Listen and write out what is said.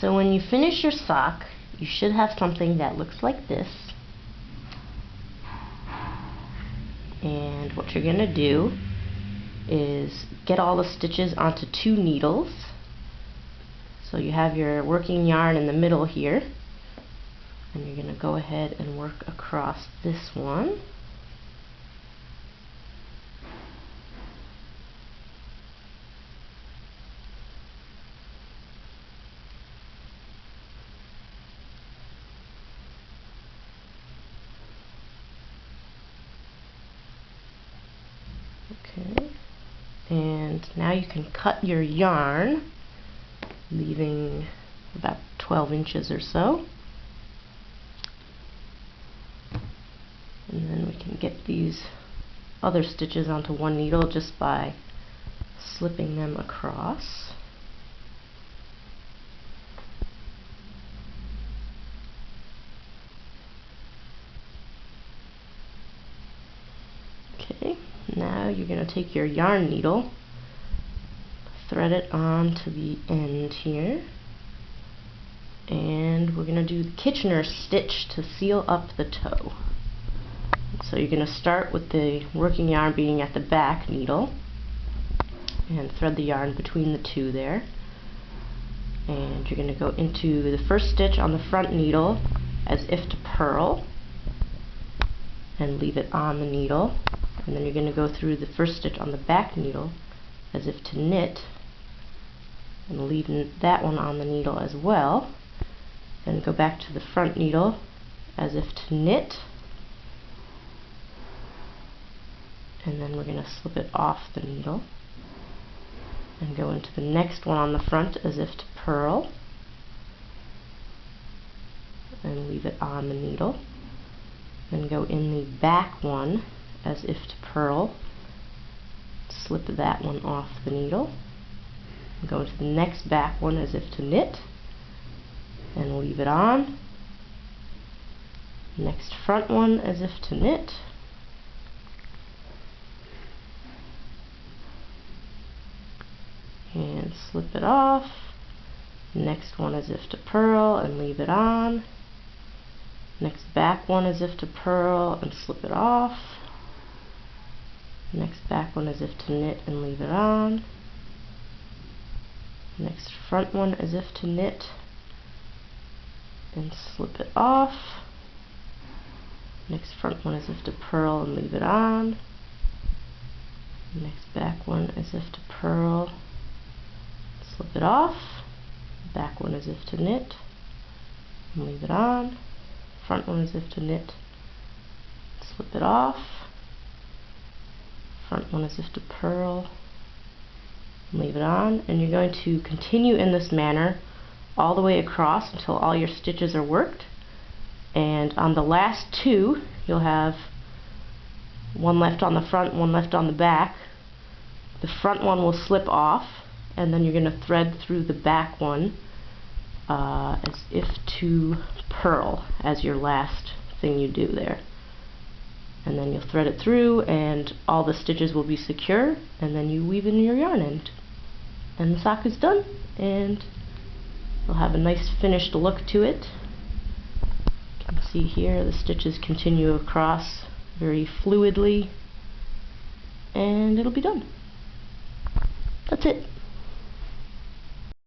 So when you finish your sock, you should have something that looks like this. And what you're going to do is get all the stitches onto 2 needles. So you have your working yarn in the middle here, and you're going to go ahead and work across this one. Okay, and now you can cut your yarn, leaving about 12 inches or so. And then we can get these other stitches onto 1 needle just by slipping them across. Okay, now you're going to take your yarn needle, thread it onto the end here, and we're going to do the Kitchener stitch to seal up the toe. So you're going to start with the working yarn being at the back needle and thread the yarn between the 2 there, and you're going to go into the first stitch on the front needle as if to purl and leave it on the needle, and then you're going to go through the first stitch on the back needle as if to knit and leave that one on the needle as well, then go back to the front needle as if to knit, and then we're going to slip it off the needle and go into the next one on the front as if to purl and leave it on the needle, then go in the back one as if to purl, slip that one off the needle, go into the next back one as if to knit and leave it on, next front one as if to knit, and slip it off, next one as if to purl and leave it on, next back one as if to purl and slip it off, next back one as if to knit and leave it on, next front one as if to knit and slip it off, next front one as if to purl and leave it on, next back one as if to purl, slip it off, back one as if to knit and leave it on, front one as if to knit, slip it off, front one as if to purl, leave it on, and you're going to continue in this manner all the way across until all your stitches are worked. And on the last 2 you'll have 1 left on the front, 1 left on the back. The front one will slip off, and then you're going to thread through the back one as if to purl as your last thing you do there. And then you'll thread it through and all the stitches will be secure, and then you weave in your yarn end. And the sock is done, and it'll have a nice finished look to it. You can see here the stitches continue across very fluidly, and it'll be done. That's it.